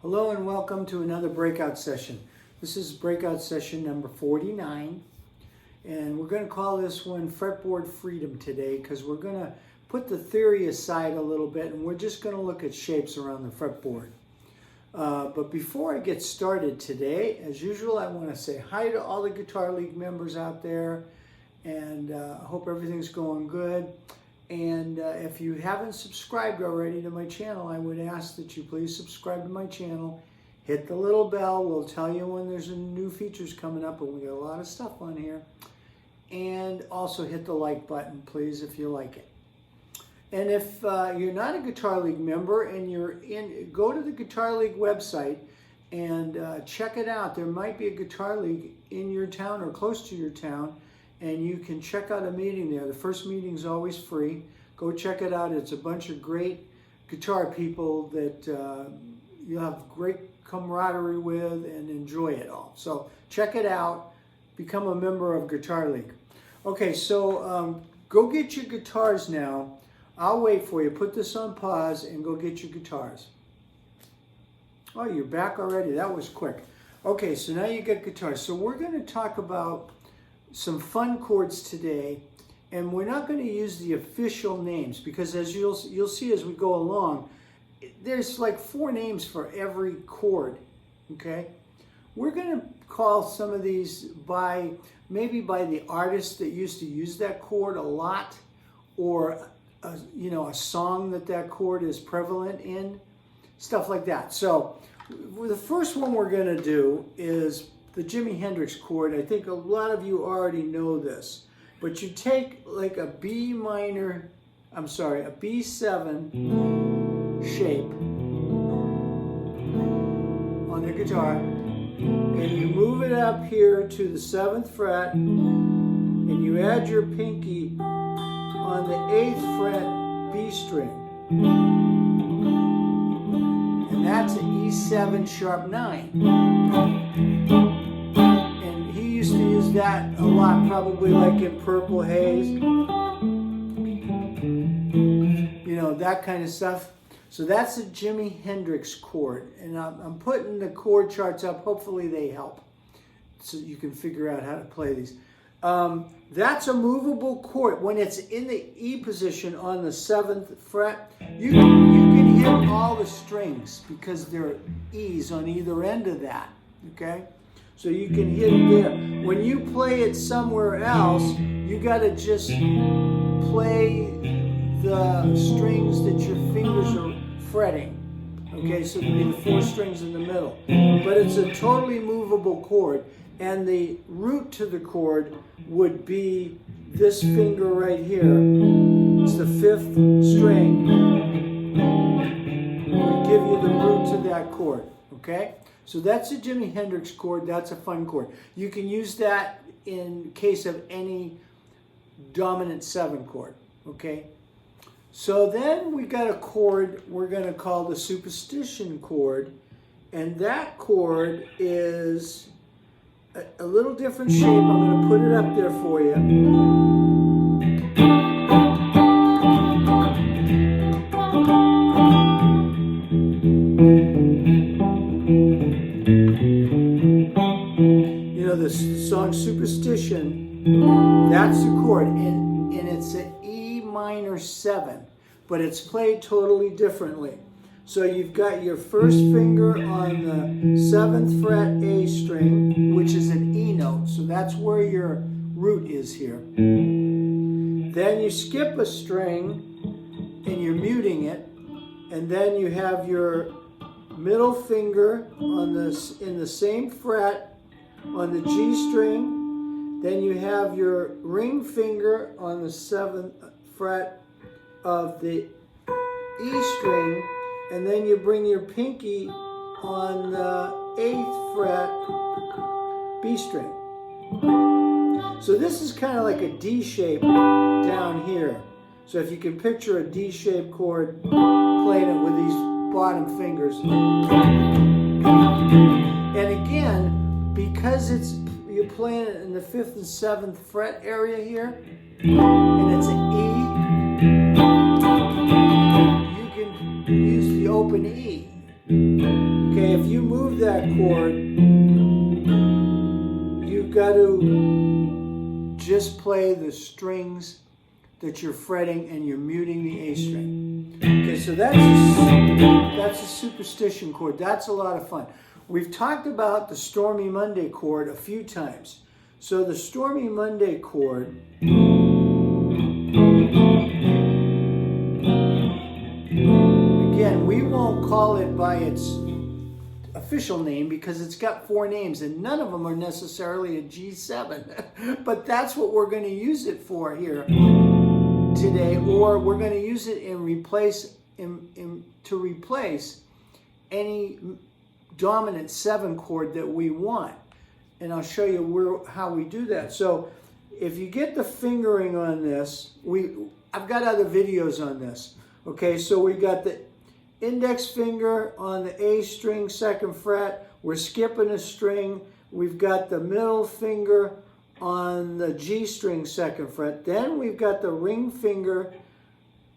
Hello and welcome to another breakout session. This is breakout session number 49, and we're going to call this one Fretboard Freedom today because we're going to put the theory aside a little bit and we're just going to look at shapes around the fretboard. But before I get started today, as usual, I want to say hi to all the Guitar League members out there, and I hope everything's going good. And if you haven't subscribed already to my channel, I would ask that you please subscribe to my channel. Hit the little bell. We'll tell you when there's new features coming up, and we got a lot of stuff on here. And also hit the like button, please, if you like it. And if you're not a Guitar League member and go to the Guitar League website and check it out. There might be a Guitar League in your town or close to your town, and you can check out a meeting there. The first meeting is always free. Go check it out. It's a bunch of great guitar people that you'll have great camaraderie with and enjoy it all. So check it out. Become a member of Guitar League. Okay, so go get your guitars now. I'll wait for you. Put this on pause and go get your guitars. Oh, you're back already. That was quick. Okay, so now you get guitars. So we're going to talk about some fun chords today, and we're not going to use the official names because, as you'll see as we go along, there's like 4 names for every chord. Okay, we're going to call some of these maybe by the artist that used to use that chord a lot, or a song that chord is prevalent in, stuff like that. So the first one we're going to do is the Jimi Hendrix chord. I think a lot of you already know this, but you take like a B7 shape on the guitar, and you move it up here to the 7th fret, and you add your pinky on the 8th fret B string, and that's an E7 sharp 9. That a lot, probably like in Purple Haze, that kind of stuff. So that's a Jimi Hendrix chord, and I'm putting the chord charts up. Hopefully they help so you can figure out how to play these. That's a movable chord. When it's in the E position on the 7th fret, you can hit all the strings because there are E's on either end of that. Okay, so you can hit it there. When you play it somewhere else, you got to just play the strings that your fingers are fretting. Okay, so there'll be the 4 strings in the middle. But it's a totally movable chord, and the root to the chord would be this finger right here. It's the 5th string. It would give you the root to that chord. Okay? So that's a Jimi Hendrix chord. That's a fun chord. You can use that in case of any dominant 7 chord. Okay? So then we got a chord we're going to call the Superstition chord. And that chord is a little different shape. I'm going to put it up there for you. The song Superstition, that's the chord, and it's an E minor 7, but it's played totally differently. So you've got your first finger on the 7th fret A string, which is an E note, so that's where your root is here. Then you skip a string, and you're muting it, and then you have your middle finger on in the same fret on the G string, Then you have your ring finger on the 7th fret of the E string, and then you bring your pinky on the 8th fret B string. So this is kind of like a D shape down here. So if you can picture a D-shaped chord, playing it with these bottom fingers. And again, because you're playing it in the 5th and 7th fret area here, and it's an E, you can use the open E. Okay, if you move that chord, you've got to just play the strings that you're fretting, and you're muting the A string. Okay, so that's a superstition chord. That's a lot of fun. We've talked about the Stormy Monday chord a few times. So the Stormy Monday chord again, we won't call it by its official name because it's got 4 names and none of them are necessarily a G7. But that's what we're going to use it for here today, or we're going to use it to replace any dominant 7 chord that we want. And I'll show you how we do that. So if you get the fingering on this, I've got other videos on this. Okay, so we got the index finger on the A string, 2nd fret. We're skipping a string. We've got the middle finger on the G string, 2nd fret. Then we've got the ring finger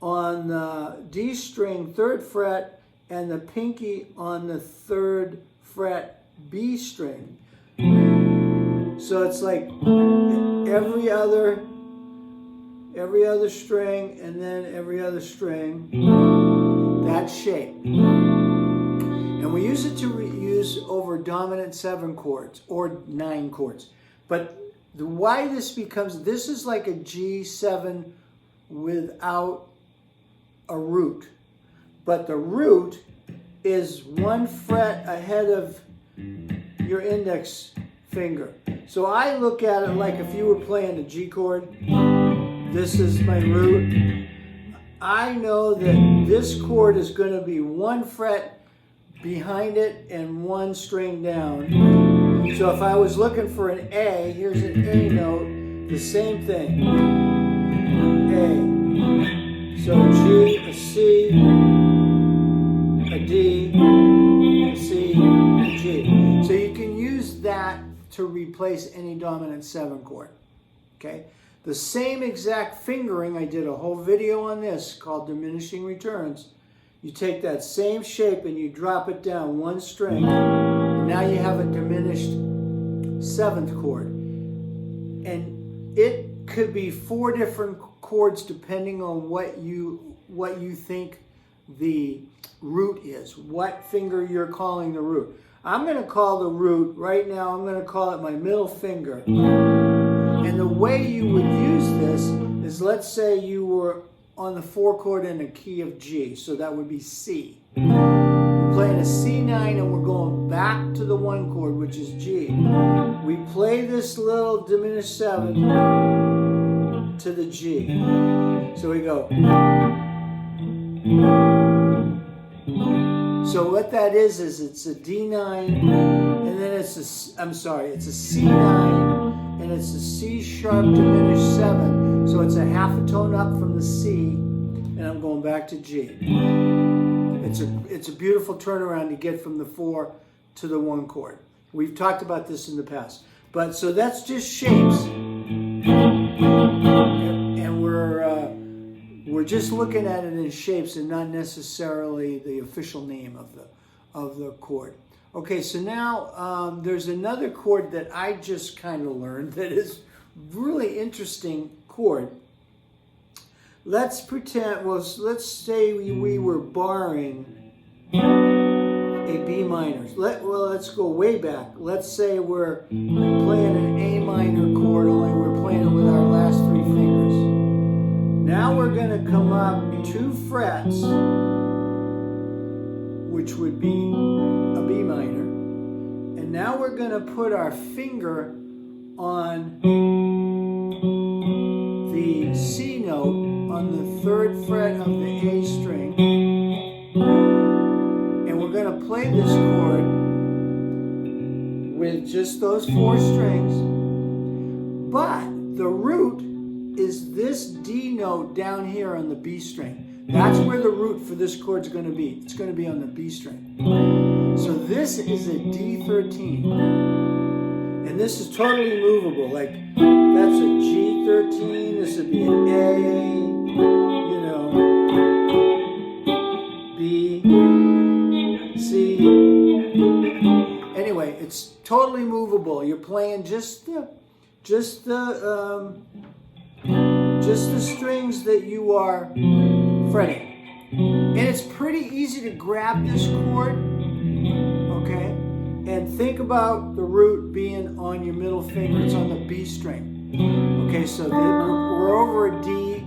on the D string, 3rd fret, and the pinky on the 3rd fret B string. So it's like every other string and then every other string, that shape. And we use it to use over dominant 7 chords or 9 chords. But why this is like a G7 without a root. But the root is 1 fret ahead of your index finger. So I look at it like if you were playing a G chord, this is my root. I know that this chord is going to be 1 fret behind it and 1 string down. So if I was looking for an A, here's an A note, the same thing. A. So a G, a C, a D, a C, a G. So you can use that to replace any dominant 7 chord. Okay? The same exact fingering, I did a whole video on this called Diminishing Returns. You take that same shape and you drop it down 1 string. And now you have a diminished 7th chord. And it could be 4 different chords depending on what you think the root is, what finger you're calling the root. I'm going to call the root, right now I'm going to call it my middle finger. And the way you would use this is, let's say you were on the 4 chord in a key of G, so that would be C. We're playing a C9 and we're going back to the 1 chord, which is G. We play this little diminished 7 to the G. So we go. So what that is it's a D9, and then it's a C9, and it's a C sharp diminished 7. So it's a half a tone up from the C, and I'm going back to G. It's a beautiful turnaround to get from the 4 to the 1 chord. We've talked about this in the past. But so that's just shapes. And we're just looking at it in shapes and not necessarily the official name of the chord. Okay, so now there's another chord that I just kind of learned that is really interesting chord. Let's say we were barring a B minor. Let's go way back. Let's say we're playing an A minor chord, only we're playing it with our last 3 fingers. Now we're going to come up 2 frets, which would be a B minor. And now we're going to put our finger on the C note on the 3rd fret of the A string. And we're going to play this chord with just those 4 strings. But the root is this D note down here on the B string. That's where the root for this chord is going to be. It's going to be on the B string. So this is a D13. And this is totally movable. Like, that's a G13. This would be an A, you know, B, C. Anyway, it's totally movable. You're playing just the strings that you are fretting. And it's pretty easy to grab this chord, okay? And think about the root being on your middle finger. It's on the B string. Okay, so we're over a D,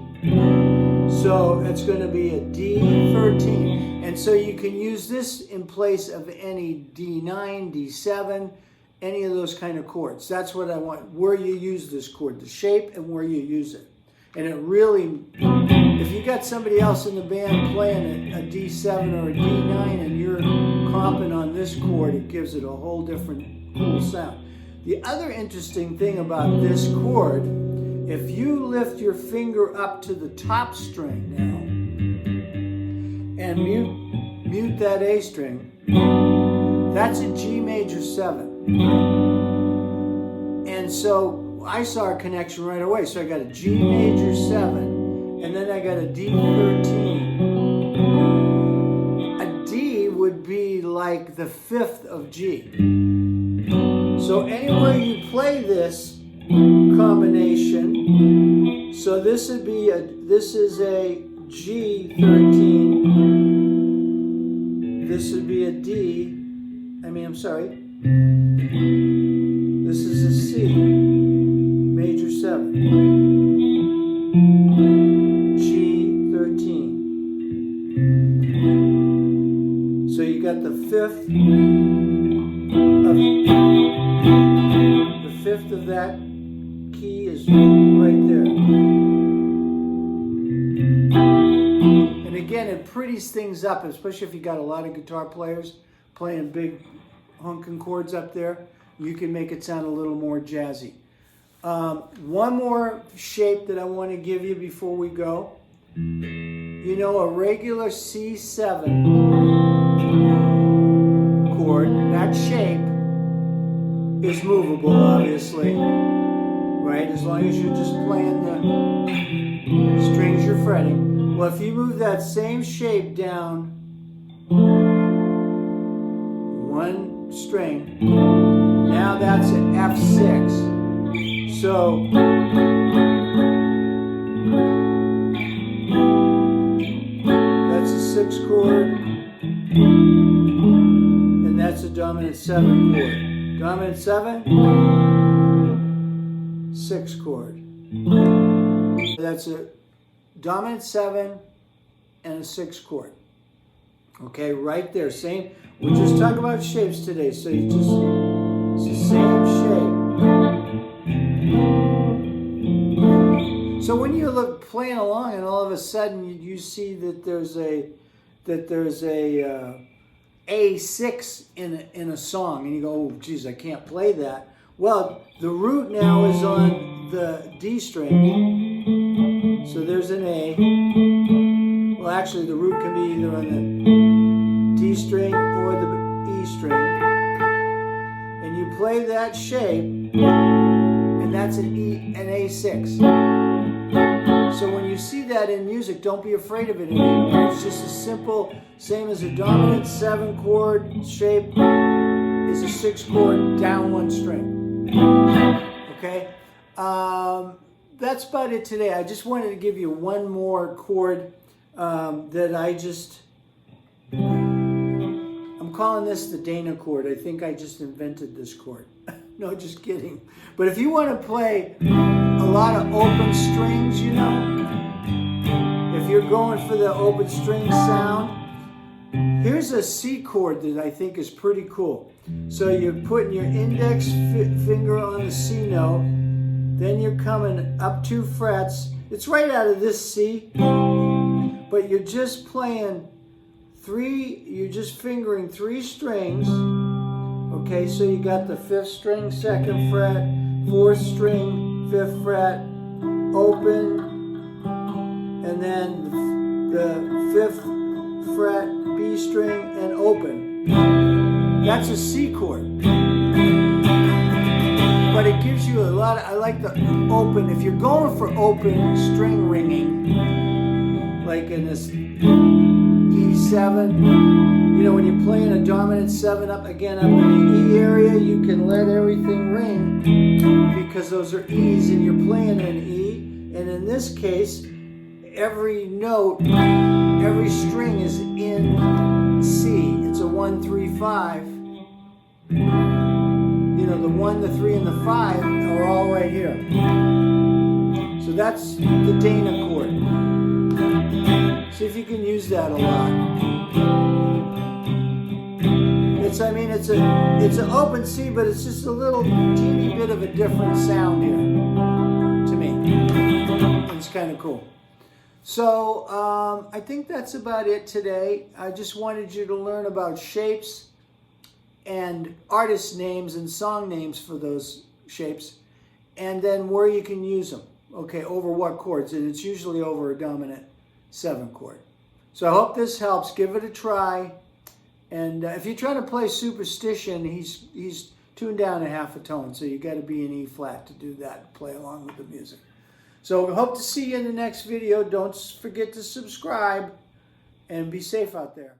so it's going to be a D13. And so you can use this in place of any D9, D7, any of those kind of chords. That's what I want, where you use this chord, the shape and where you use it. And it really, if you got somebody else in the band playing a D7 or a D9 and you're comping on this chord, it gives it a whole different cool sound. The other interesting thing about this chord, if you lift your finger up to the top string now and mute that A string, that's a G major 7. And so I saw a connection right away. So I got a G major 7, and then I got a D13. A D would be like the 5th of G. So anywhere you play this combination, so this is a G13. This would be a D. This is a C major 7, G13. So you got the 5th of that key is right there. And again, it pretties things up, especially if you got a lot of guitar players playing big honking chords up there. You can make it sound a little more jazzy. One more shape that I want to give you before we go. You know, a regular C7 chord, that shape is movable, obviously, right? As long as you're just playing the strings you're fretting. Well, if you move that same shape down one string, now that's an F6. So that's a 6 chord, and that's a dominant 7 chord. Dominant 7, 6 chord. That's a dominant 7 and a 6 chord. Okay, right there. Same. We're just talking about shapes today, so you just, it's the same shape. So when you look playing along, and all of a sudden you see that there's a A6 in a song, and you go, oh, geez, I can't play that. Well, the root now is on the D string, so there's an A. Well, actually, the root can be either on the D string or the E string, and you play that shape, and that's an A6. So when you see that in music, don't be afraid of it anymore. It's just as simple, same as a dominant 7 chord shape is a 6 chord down one string. Okay, that's about it today. I just wanted to give you one more chord that I'm calling this the Dana chord. I think I just invented this chord. No, just kidding. But if you want to play a lot of open strings, you know, if you're going for the open string sound, Here's a C chord that I think is pretty cool. So you're putting your index finger on the C note, then you're coming up 2 frets. It's right out of this C, but you're just playing you're just fingering 3 strings. Okay, so you got the 5th string, 2nd fret, 4th string, 5th fret, open, and then the 5th fret, B string, and open. That's a C chord. But it gives you a lot I like the open. If you're going for open string ringing, like in this E7, you know, when you're playing a dominant 7 up in the E area, you can let everything ring because those are E's and you're playing an E. And in this case, every note, every string is in C. It's a 1, 3, 5. You know, the 1, the 3, and the 5 are all right here. So that's the Dana chord. See if you can use that a lot. It's an open C, but it's just a little teeny bit of a different sound here to me. It's kind of cool. So I think that's about it today. I just wanted you to learn about shapes and artist names and song names for those shapes, and then where you can use them. Okay, over what chords, and it's usually over a dominant 7 chord. So I hope this helps. Give it a try. And if you're trying to play Superstition, he's tuned down a half a tone, so you got to be in E flat to do that, play along with the music. So we hope to see you in the next video. Don't forget to subscribe, and be safe out there.